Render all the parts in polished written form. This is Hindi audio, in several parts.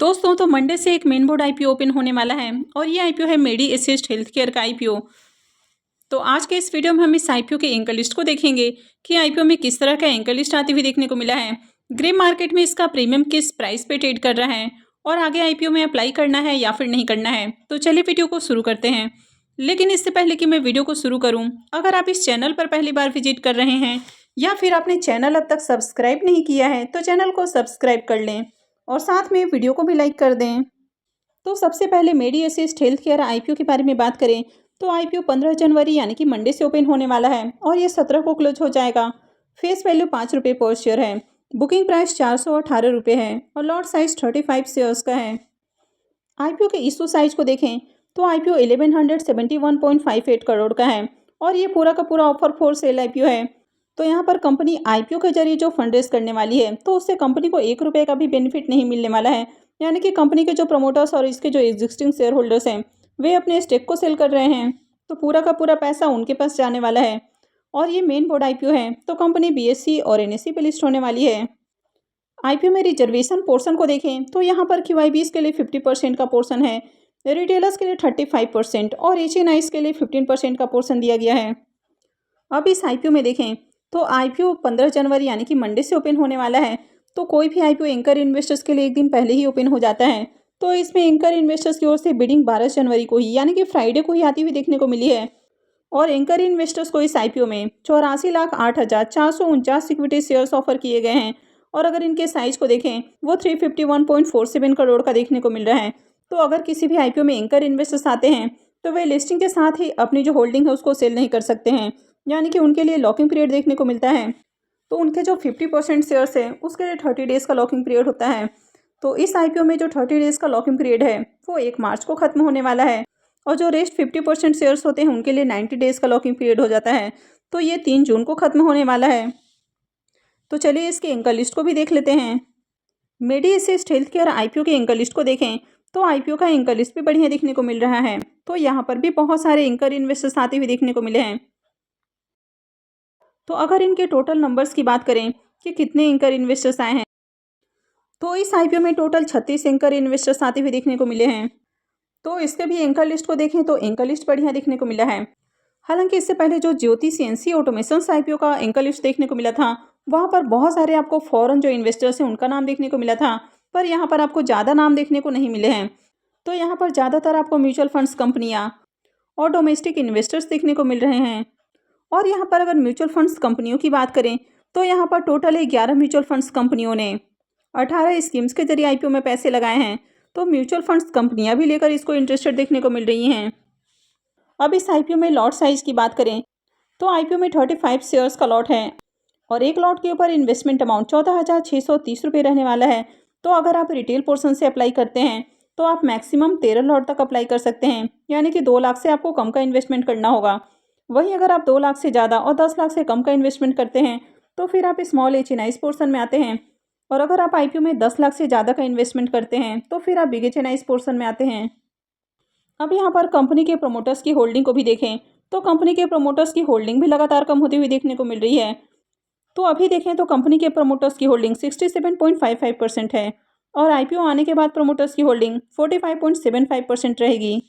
दोस्तों तो मंडे से एक मेन बोर्ड आईपीओ ओपन होने वाला है और ये आईपीओ है मेडी एसिस्ट हेल्थ केयर का आईपीओ। तो आज के इस वीडियो में हम इस आईपीओ के एंकर लिस्ट को देखेंगे कि आईपीओ में किस तरह का एंकर लिस्ट आती हुई देखने को मिला है, ग्रे मार्केट में इसका प्रीमियम किस प्राइस पे ट्रेड कर रहा है और आगे आईपीओ में अप्लाई करना है या फिर नहीं करना है। तो चलिए वीडियो को शुरू करते हैं। लेकिन इससे पहले कि मैं वीडियो को शुरू करूँ, अगर आप इस चैनल पर पहली बार विजिट कर रहे हैं या फिर आपने चैनल अब तक सब्सक्राइब नहीं किया है तो चैनल को सब्सक्राइब कर लें और साथ में वीडियो को भी लाइक कर दें। तो सबसे पहले मेडी असिस्ट हेल्थ केयर आईपीओ के बारे में बात करें तो आईपीओ 15 जनवरी यानी कि मंडे से ओपन होने वाला है और ये 17 को क्लोज हो जाएगा। फेस वैल्यू 5 रुपये पर शेयर है। बुकिंग प्राइस 418 रुपये है और लॉट साइज 35 शेयर्स का है। आईपीओ के इशू साइज को देखें तो आईपीओ 1171.58 करोड़ का है और ये पूरा का पूरा ऑफर फॉर सेल आईपीओ है। तो यहाँ पर कंपनी आईपीओ के जरिए जो फंड रेज करने वाली है तो उससे कंपनी को 1 रुपये का भी बेनिफिट नहीं मिलने वाला है, यानी कि कंपनी के जो प्रमोटर्स और इसके जो एग्जिस्टिंग शेयर होल्डर्स हैं वे अपने स्टेक को सेल कर रहे हैं, तो पूरा का पूरा पैसा उनके पास जाने वाला है। और ये मेन बोर्ड आईपीओ है तो कंपनी बीएससी और एनएससी पे लिस्ट होने वाली है। आईपीओ में रिजर्वेशन पोर्शन को देखें तो यहाँ पर क्यूआईबीज के लिए 50% का पोर्शन है, रिटेलर्स के लिए 35% और एचएनआईज के लिए 15% का पोर्शन दिया गया है। अब इस आईपीओ में देखें तो आईपीओ 15 जनवरी यानी कि मंडे से ओपन होने वाला है, तो कोई भी आईपीओ एंकर इन्वेस्टर्स के लिए एक दिन पहले ही ओपन हो जाता है। तो इसमें एंकर इन्वेस्टर्स की ओर से बिडिंग 12 जनवरी को ही यानी कि फ्राइडे को ही आती हुई देखने को मिली है और एंकर इन्वेस्टर्स को इस आईपीओ में 84,08,449 इक्विटी शेयर्स ऑफर किए गए हैं और अगर इनके साइज को देखें वो 351.47 करोड़ का देखने को मिल रहा है। तो अगर किसी भी आईपीओ में एंकर इन्वेस्टर्स आते हैं तो वे लिस्टिंग के साथ ही अपनी जो होल्डिंग है उसको सेल नहीं कर सकते हैं, यानी कि उनके लिए लॉकिंग पीरियड देखने को मिलता है। तो उनके जो 50% शेयर्स है उसके लिए 30 डेज़ का लॉकिंग पीरियड होता है। तो इस आईपीओ में जो 30 डेज़ का लॉकिंग पीरियड है वो 1 मार्च को खत्म होने वाला है और जो रेस्ट 50% शेयर्स होते हैं उनके लिए 90 डेज़ का लॉकिंग पीरियड हो जाता है। तो ये 3 जून को खत्म होने वाला है। तो चलिए इसके एंकर लिस्ट को भी देख लेते हैं। मेडी असिस्ट हेल्थ केयर आईपीओ के एंकर लिस्ट को देखें तो आईपीओ का एंकर लिस्ट भी बढ़िया देखने को मिल रहा है। तो यहाँ पर भी बहुत सारे एंकर इन्वेस्टर्स आते हुए देखने को मिले हैं। तो अगर इनके टोटल नंबर्स की बात करें कि कितने एंकर इन्वेस्टर्स आए हैं तो इस आईपीओ में टोटल 36 एंकर इन्वेस्टर्स आते हुए देखने को मिले हैं। तो इसके भी एंकर लिस्ट को देखें तो एंकर लिस्ट बढ़िया देखने को मिला है। हालांकि इससे पहले जो ज्योति सीएनसी ऑटोमेशन आईपीओ का एंकर लिस्ट देखने को मिला था वहाँ पर बहुत सारे आपको फॉरेन जो इन्वेस्टर्स हैं उनका नाम देखने को मिला था, पर यहाँ पर आपको ज़्यादा नाम देखने को नहीं मिले हैं। तो यहाँ पर ज़्यादातर आपको म्यूचुअल फंड्स कंपनियाँ और डोमेस्टिक इन्वेस्टर्स देखने को मिल रहे हैं। और यहाँ पर अगर म्यूचुअल फंड्स कंपनियों की बात करें तो यहाँ पर टोटल 11 म्यूचुअल फंड्स कंपनियों ने 18 स्कीम्स के जरिए आईपीओ में पैसे लगाए हैं। तो म्यूचुअल फंड्स कंपनियाँ भी लेकर इसको इंटरेस्टेड देखने को मिल रही हैं। अब इस आईपीओ में लॉट साइज़ की बात करें तो आईपीओ में 35 शेयर्स का लॉट है और एक लॉट के ऊपर इन्वेस्टमेंट अमाउंट 14,630 रुपये रहने वाला है। तो अगर आप रिटेल पोर्शन से अप्लाई करते हैं तो आप मैक्सिमम 13 लॉट तक अप्लाई कर सकते हैं, यानी कि 2 लाख से आपको कम का इन्वेस्टमेंट करना होगा। वहीं अगर आप 2 लाख से ज़्यादा और 10 लाख से कम का इन्वेस्टमेंट करते हैं तो फिर आप स्मॉल एचएनआईज पोर्शन में आते हैं और अगर आप आईपीओ में 10 लाख से ज़्यादा का इन्वेस्टमेंट करते हैं तो फिर आप बिग एचएनआईज पोर्शन में आते हैं। अब यहाँ पर कंपनी के प्रमोटर्स की होल्डिंग को भी देखें तो कंपनी के प्रमोटर्स की होल्डिंग भी लगातार कम होती हुई देखने को मिल रही है। तो अभी देखें तो कंपनी के प्रमोटर्स की होल्डिंग 67.55% है और आईपीओ आने के बाद प्रमोटर्स की होल्डिंग 45.75% रहेगी।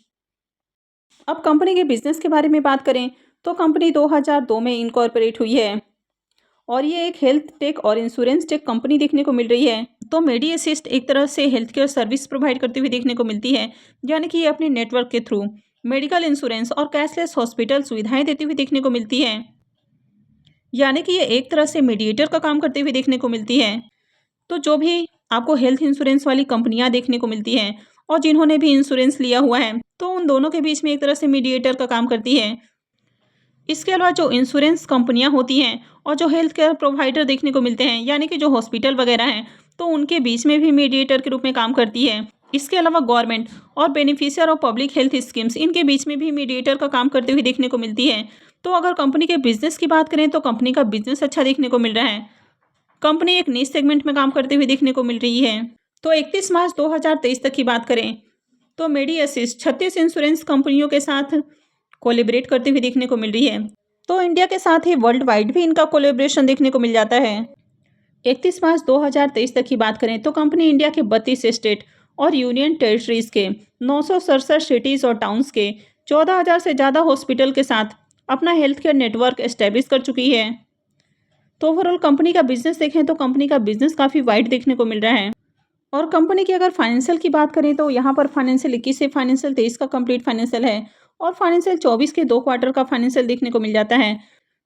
अब कंपनी के बिजनेस के बारे में बात करें तो कंपनी 2002 में इनकॉर्पोरेट हुई है और ये एक हेल्थ टेक और इंश्योरेंस टेक कंपनी देखने को मिल रही है। तो मेडी असिस्ट एक तरह से हेल्थ केयर सर्विस प्रोवाइड करते हुए देखने को मिलती है, यानी कि ये अपने नेटवर्क के थ्रू मेडिकल इंश्योरेंस और कैशलेस हॉस्पिटल सुविधाएं देती हुई देखने को मिलती है, यानी कि ये एक तरह से मीडिएटर का काम करते हुए देखने को मिलती है। तो जो भी आपको हेल्थ इंश्योरेंस वाली कंपनियां देखने को मिलती हैं और जिन्होंने भी इंश्योरेंस लिया हुआ है तो उन दोनों के बीच में एक तरह से मीडिएटर का काम करती है। इसके अलावा जो इंश्योरेंस कंपनियां होती हैं और जो हेल्थ केयर प्रोवाइडर देखने को मिलते हैं, यानी कि जो हॉस्पिटल वगैरह हैं, तो उनके बीच में भी मीडिएटर के रूप में काम करती है। इसके अलावा गवर्नमेंट और बेनिफिशियर और पब्लिक हेल्थ स्कीम्स इनके बीच में भी मीडिएटर का काम करते हुए देखने को मिलती है। तो अगर कंपनी के बिजनेस की बात करें तो कंपनी का बिजनेस अच्छा देखने को मिल रहा है। कंपनी एक नीश सेगमेंट में काम करते हुए देखने को मिल रही है। तो 31 मार्च 2023 तक की बात करें तो मेडी असिस्ट 36 इंश्योरेंस कंपनियों के साथ कोलैबोरेट करते हुए देखने को मिल रही है। तो इंडिया के साथ ही वर्ल्ड वाइड भी इनका कोलैबोरेशन देखने को मिल जाता है। 31 मार्च 2023 तक की बात करें तो कंपनी इंडिया के 32 स्टेट और यूनियन टेरिटरीज के 967 सिटीज़ और टाउन्स के 14,000 से ज़्यादा हॉस्पिटल के साथ अपना हेल्थ केयर नेटवर्क एस्टेब्लिश कर चुकी है। तो ओवरऑल कंपनी का बिजनेस देखें तो कंपनी का बिजनेस काफ़ी वाइड देखने को मिल रहा है। और कंपनी की अगर फाइनेंशियल की बात करें तो यहाँ पर फाइनेंशियल 21 से फाइनेंशियल 23 का कंप्लीट फाइनेंशियल है और फाइनेंशियल 24 के 2 क्वार्टर का फाइनेंशियल देखने को मिल जाता है।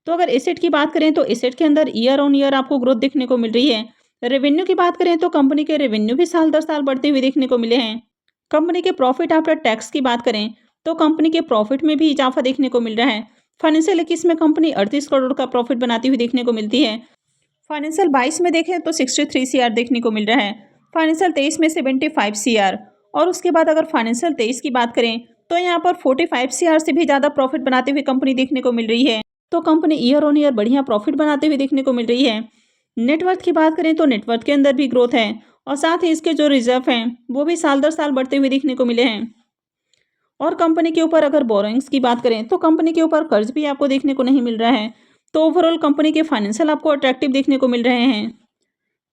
तो अगर एसेट की बात करें तो एसेट के अंदर ईयर ऑन ईयर आपको ग्रोथ देखने को मिल रही है। रेवेन्यू की बात करें तो कंपनी के रेवेन्यू भी साल दर साल बढ़ते हुए देखने को मिले हैं। कंपनी के प्रॉफिट आफ्टर टैक्स की बात करें तो कंपनी के प्रॉफिट में भी इजाफा देखने को मिल रहा है। फाइनेंशियल 21 में कंपनी 38 करोड़ का प्रॉफिट बनाती हुई देखने को मिलती है। फाइनेंशियल 22 में देखें तो 63 CR देखने को मिल रहा है। फाइनेंशियल 23 में 75 CR और उसके बाद अगर फाइनेंशियल 23 की बात करें तो यहाँ पर 45 CR से भी ज़्यादा प्रॉफिट बनाते हुए कंपनी देखने को मिल रही है। तो कंपनी ईयर ऑन ईयर बढ़िया प्रॉफिट बनाते हुए देखने को मिल रही है। नेटवर्थ की बात करें तो नेटवर्थ के अंदर भी ग्रोथ है और साथ ही इसके जो रिजर्व हैं वो भी साल दर साल बढ़ते हुए देखने को मिले हैं। और कंपनी के ऊपर अगर बोरोइंग्स की बात करें तो कंपनी के ऊपर कर्ज भी आपको देखने को नहीं मिल रहा है। तो ओवरऑल कंपनी के फाइनेंशियल आपको अट्रैक्टिव देखने को मिल रहे हैं।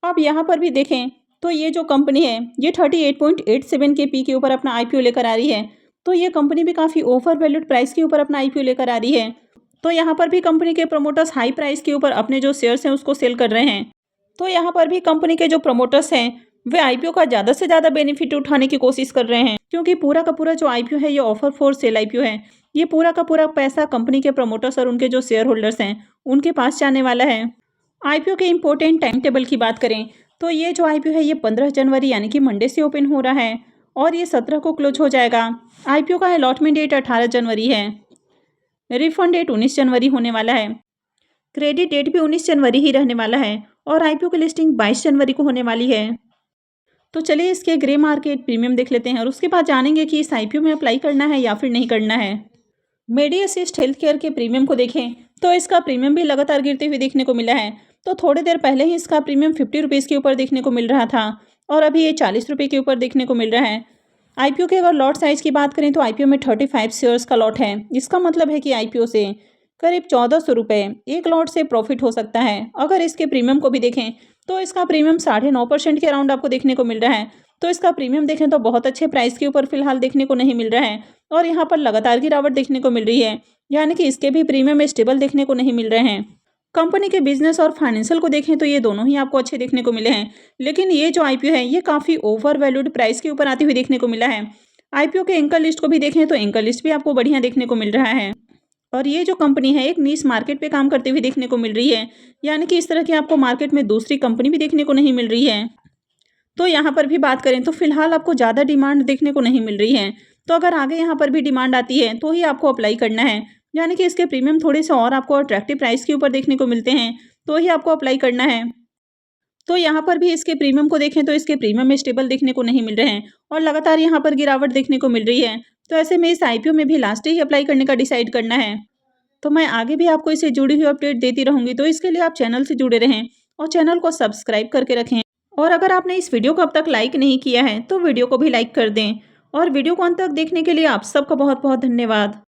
अब यहाँ पर भी देखें तो ये जो कंपनी है ये 38.87 के पी के ऊपर अपना IPO लेकर आ रही है। तो ये कंपनी भी काफ़ी ओवर वैल्यूड प्राइस के ऊपर अपना IPO लेकर आ रही है। तो यहाँ पर भी कंपनी के प्रमोटर्स हाई प्राइस के ऊपर अपने जो शेयर्स हैं उसको सेल कर रहे हैं। तो यहाँ पर भी कंपनी के जो प्रमोटर्स हैं वे IPO का ज़्यादा से ज़्यादा बेनिफिट उठाने की कोशिश कर रहे हैं, क्योंकि पूरा का पूरा जो IPO है ये ऑफर फॉर सेल IPO है। ये पूरा का पूरा पैसा कंपनी के प्रमोटर्स और उनके जो शेयर होल्डर्स हैं उनके पास जाने वाला है। IPO के इम्पोर्टेंट टाइम टेबल की बात करें तो ये जो IPO है ये 15 जनवरी यानी कि मंडे से ओपन हो रहा है और ये 17 को क्लोज हो जाएगा। IPO का अलॉटमेंट डेट 18 जनवरी है। रिफंड डेट 19 जनवरी होने वाला है। क्रेडिट डेट भी 19 जनवरी ही रहने वाला है और IPO की लिस्टिंग 22 जनवरी को होने वाली है। तो चलिए इसके ग्रे मार्केट प्रीमियम देख लेते हैं और उसके बाद जानेंगे कि इस IPO में अप्लाई करना है या फिर नहीं करना है। मेडी असिस्ट हेल्थ केयर के प्रीमियम को देखें तो इसका प्रीमियम भी लगातार गिरते हुए देखने को मिला है। तो थोड़ी देर पहले ही इसका प्रीमियम 50 रुपीज़ के ऊपर देखने को मिल रहा था और अभी ये 40 रुपये के ऊपर देखने को मिल रहा है। IPO के अगर लॉट साइज़ की बात करें तो IPO में 35 शेयर्स का लॉट है। इसका मतलब है कि IPO से करीब 1400 रुपये एक लॉट से प्रॉफिट हो सकता है। अगर इसके प्रीमियम को भी देखें तो इसका प्रीमियम 9.5% के अराउंड आपको देखने को मिल रहा है। तो इसका प्रीमियम देखें तो बहुत अच्छे प्राइस के ऊपर फिलहाल देखने को नहीं मिल रहा है और यहाँ पर लगातार गिरावट देखने को मिल रही है, यानी कि इसके भी प्रीमियम स्टेबल देखने को नहीं मिल रहे हैं। कंपनी के बिजनेस और फाइनेंशियल को देखें तो ये दोनों ही आपको अच्छे देखने को मिले हैं, लेकिन ये जो IPO है ये काफ़ी ओवर वैल्यूड प्राइस के ऊपर आती हुई देखने को मिला है। IPO के एंकर लिस्ट को भी देखें तो एंकर लिस्ट भी आपको बढ़िया देखने को मिल रहा है और ये जो कंपनी है एक नीश मार्केट पे काम करते हुए देखने को मिल रही है, यानी कि इस तरह की आपको मार्केट में दूसरी कंपनी भी देखने को नहीं मिल रही है। तो यहाँ पर भी बात करें तो फिलहाल आपको ज़्यादा डिमांड देखने को नहीं मिल रही है। तो अगर आगे यहाँ पर भी डिमांड आती है तो ही आपको अप्लाई करना है, यानी कि इसके प्रीमियम थोड़े से और आपको अट्रैक्टिव प्राइस के ऊपर देखने को मिलते हैं तो ही आपको अप्लाई करना है। तो यहाँ पर भी इसके प्रीमियम को देखें तो इसके प्रीमियम में स्टेबल देखने को नहीं मिल रहे हैं और लगातार यहाँ पर गिरावट देखने को मिल रही है। तो ऐसे में इस IPO में भी लास्ट ही अप्लाई करने का डिसाइड करना है। तो मैं आगे भी आपको इससे जुड़ी हुई अपडेट देती रहूँगी, तो इसके लिए आप चैनल से जुड़े रहें और चैनल को सब्सक्राइब करके रखें। और अगर आपने इस वीडियो को अब तक लाइक नहीं किया है तो वीडियो को भी लाइक कर दें और वीडियो को अंत तक देखने के लिए आप सबका बहुत बहुत धन्यवाद।